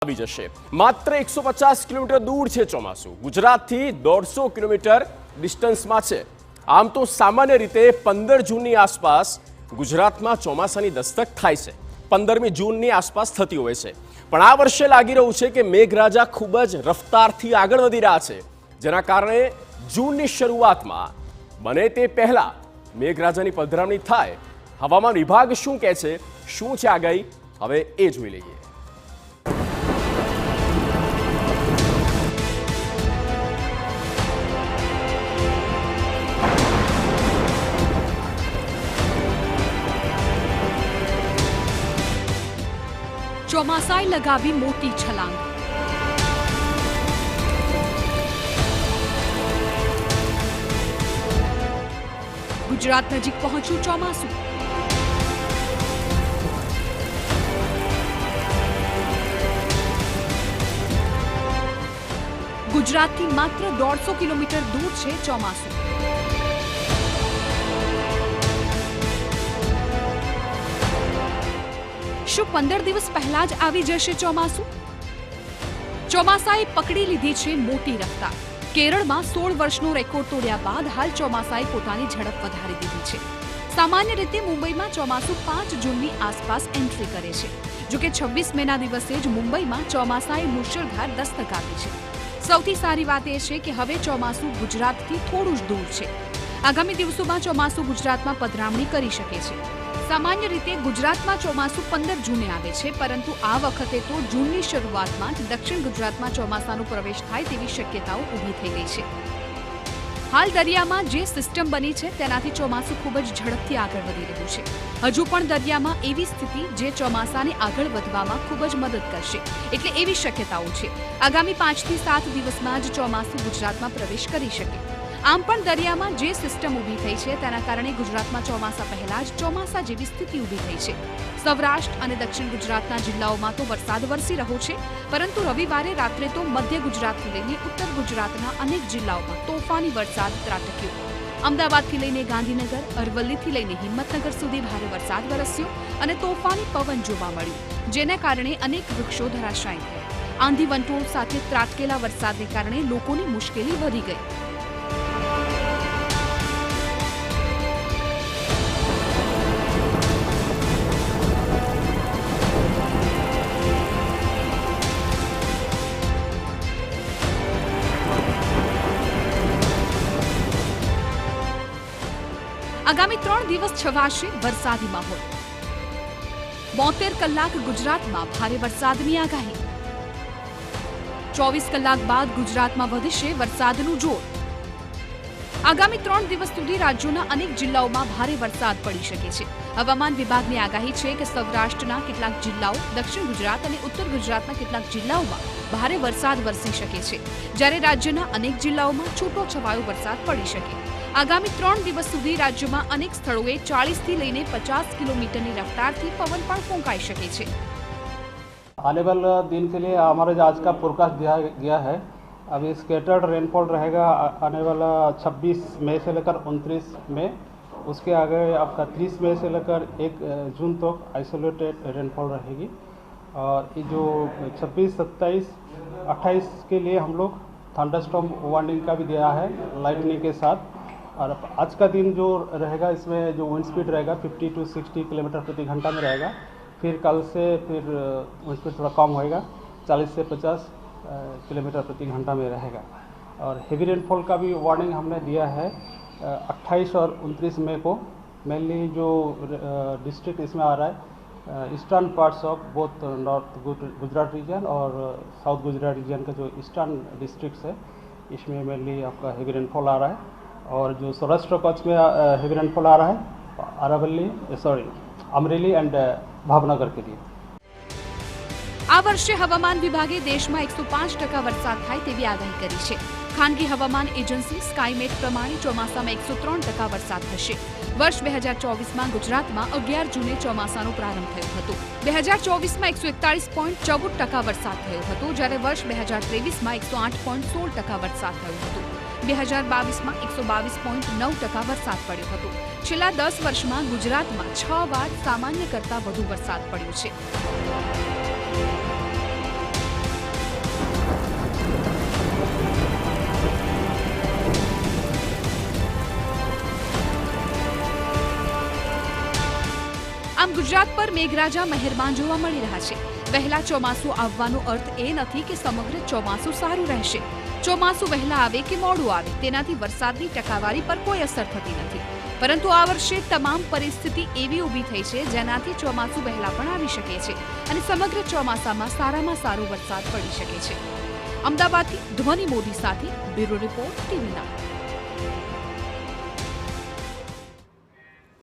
આવી જશે। માત્ર 150 કિલોમીટર દૂર છે ચોમાસું, ગુજરાતથી 150 કિલોમીટર ડિસ્ટન્સમાં છે। આમ તો સામાન્ય રીતે 15 જૂનની આસપાસ ગુજરાતમાં ચોમાસાની દસ્તક થાય છે, 15મી જૂનની આસપાસ થતી હોય છે। પણ આ વર્ષે લાગી રહ્યું છે કે મેઘરાજા ખૂબ જ રફતારથી આગળ વધી રહ્યા છે, જેના કારણે જૂનની શરૂઆતમાં બને તે પહેલા મેઘરાજાની પધરામણી થાય। હવામાન વિભાગ શું કહે છે, શું છે આગાહી, હવે એ જોઈ લઈએ। ચોમાસાએ લગાવી મોટી છલાંગ। ગુજરાત નજીક પહોંચ્યું ચોમાસું। ગુજરાતથી માત્ર 150 કિલોમીટર દૂર છે ચોમાસું। શું 15 દિવસ પહેલા જ આવી જશે ચોમાસું? ચોમાસાએ પકડી લીધી છે મોટી રફતાર। કેરળમાં 16 વર્ષનો રેકોર્ડ તોડ્યા બાદ હાલ ચોમાસાએ પોતાની ઝડપ વધારી દીધી છે। સામાન્ય રીતે મુંબઈમાં ચોમાસું 5 જૂનની આસપાસ એન્ટ્રી કરે છે, જો કે 26 મેના દિવસે જ મુંબઈમાં ચોમાસાએ મુશળધાર દસ્તક આપી છે। સૌથી સારી વાત એ છે કે હવે ચોમાસું ગુજરાતથી થોડું જ દૂર છે। આગામી દિવસોમાં ચોમાસું ગુજરાતમાં પધરામણી કરી શકે છે। સામાન્ય રીતે ગુજરાતમાં ચોમાસું 15 જૂને આવે છે, પરંતુ આ વખતે તો જૂનની શરૂઆતમાં જ દક્ષિણ ગુજરાતમાં ચોમાસાનો પ્રવેશ થાય તેવી શક્યતાઓ ઊભી થઈ ગઈ છે। હાલ દરિયામાં જે સિસ્ટમ બની છે તેનાથી ચોમાસું ખૂબ જ ઝડપથી આગળ વધી રહ્યું છે। હજુ પણ દરિયામાં એવી સ્થિતિ જે ચોમાસાને આગળ વધવામાં ખૂબ જ મદદ કરશે, એટલે એવી શક્યતાઓ છે આગામી 5 થી 7 દિવસમાં જ ચોમાસું ગુજરાતમાં પ્રવેશ કરી શકે। આમ પણ દરિયામાં જે સિસ્ટમ ઊભી થઈ છે તેના કારણે ગુજરાતમાં ચોમાસા પહેલા જ ચોમાસા જેવી સ્થિતિ ઊભી થઈ છે। સૌરાષ્ટ્ર અને દક્ષિણ ગુજરાતના જિલ્લાઓમાં તો વરસાદ વરસી રહ્યો છે, પરંતુ રવિવારે રાત્રે તો મધ્ય ગુજરાતથી લઈને ઉત્તર ગુજરાતના અનેક જિલ્લાઓમાં તોફાની વરસાદ ત્રાટક્યો। અમદાવાદથી લઈને ગાંધીનગર, અરવલ્લીથી લઈને હિંમતનગર સુધી ભારે વરસાદ વરસ્યો અને તોફાની પવન જોવા મળ્યું, જેને કારણે અનેક વૃક્ષો ધરાશાયી થયા। આંધી વંટોળ સાથે ત્રાટકેલા વરસાદને કારણે લોકોની મુશ્કેલી વધી ગઈ। આગામી 3 દિવસ છવાશે વરસાદી માહોલ। 72 કલાક ગુજરાતમાં ભારે વરસાદની આગાહી। 24 કલાક બાદ ગુજરાતમાં વધશે વરસાદનું જોર। આગામી 3 દિવસ સુધી રાજ્યોના અનેક જિલ્લાઓમાં ભારે વરસાદ પડી શકે છે। હવામાન વિભાગની આગાહી છે કે સૌરાષ્ટ્રના કેટલાક જિલ્લાઓ, દક્ષિણ ગુજરાત અને ઉત્તર ગુજરાતના કેટલાક જિલ્લાઓમાં ભારે વરસાદ વરસી શકે છે, જ્યારે રાજ્યના અનેક જિલ્લાઓમાં છૂટોછવાયો વરસાદ પડી શકે। આગામી 3 દિવસ સુધી રાજ્યમાં અનેક સ્થળોએ 40 થી લઈને 50 કિલોમીટરની રફતારથી પવન પણ ફૂંકાઈ શકે છે। आने वाला दिन के लिए हमारे जो आज का फोरकास्ट दिया गया है, अभी स्केटर्ड रेनफॉल रहेगा आने वाला 26 मई से लेकर 29 मई। उसके आगे आपका 30 मई से लेकर 1 जून तक आइसोलेटेड रेनफॉल रहेगी। और ये जो 26, 27, 28 के लिए हम लोग थंडरस्टॉर्म वार्निंग का भी दिया है लाइटनिंग के साथ। और आज का दिन जो रहेगा इसमें जो विंड स्पीड रहेगा 50 to 60 किलोमीटर प्रति घंटा में रहेगा। फिर कल से फिर विंड स्पीड थोड़ा कम होएगा, 40 से 50 किलोमीटर प्रति घंटा में रहेगा। और हेवी रेनफॉल का भी वार्निंग हमने दिया है 28 और 29 मई को। मेनली जो डिस्ट्रिक्ट इसमें आ रहा है eastern parts of both north Gujarat region और साउथ गुजरात रीजन का जो ईस्टर्न डिस्ट्रिक्ट्स है, इसमें मेनली आपका हेवी रेनफॉल आ रहा है। और जो सौराष्ट्र कच्छ में हेवी रेनफॉल आ रहा है अमरेली एंड भावनगर के लिए। આ વર્ષે હવામાન વિભાગે દેશમાં 105% વરસાદ થાય તેવી આગાહી કરી છે। ખાનગી હવામાન એજન્સી સ્કાયમેટ પ્રમાણે ચોમાસામાં 103% વરસાદ થશે। વર્ષ 2024માં ગુજરાતમાં 11 જૂને ચોમાસાનો પ્રારંભ થયો હતો। 2024માં 141.14% વરસાદ થયો હતો, જ્યારે વર્ષ 2023માં 108.16% વરસાદ થયો હતો। 2022માં 122.9% વરસાદ પડ્યો હતો। છેલ્લા 10 વર્ષમાં ગુજરાતમાં 6 વાર સામાન્ય કરતાં વધુ વરસાદ પડ્યો છે। આમ ગુજરાત પર મેઘરાજા મહેરબાન જોવા મળી રહ્યા છે. વહેલા ચોમાસું આવવાનો અર્થ એ નથી કે સમગ્ર ચોમાસું સારું રહેશે. ચોમાસું વહેલા આવે કે મોડું આવે તેનાથી વરસાદની ટકાવારી પર કોઈ અસર થતી નથી. પરંતુ આ વર્ષે તમામ પરિસ્થિતિ એવી ઊભી થઈ છે જેનાથી ચોમાસું વહેલા પણ આવી શકે છે અને સમગ્ર ચોમાસામાં સારામાં સારો વરસાદ પડી શકે છે. અમદાવાદથી ધ્વનિ મોદી સાથે બ્યુરો રિપોર્ટ ટીવી9.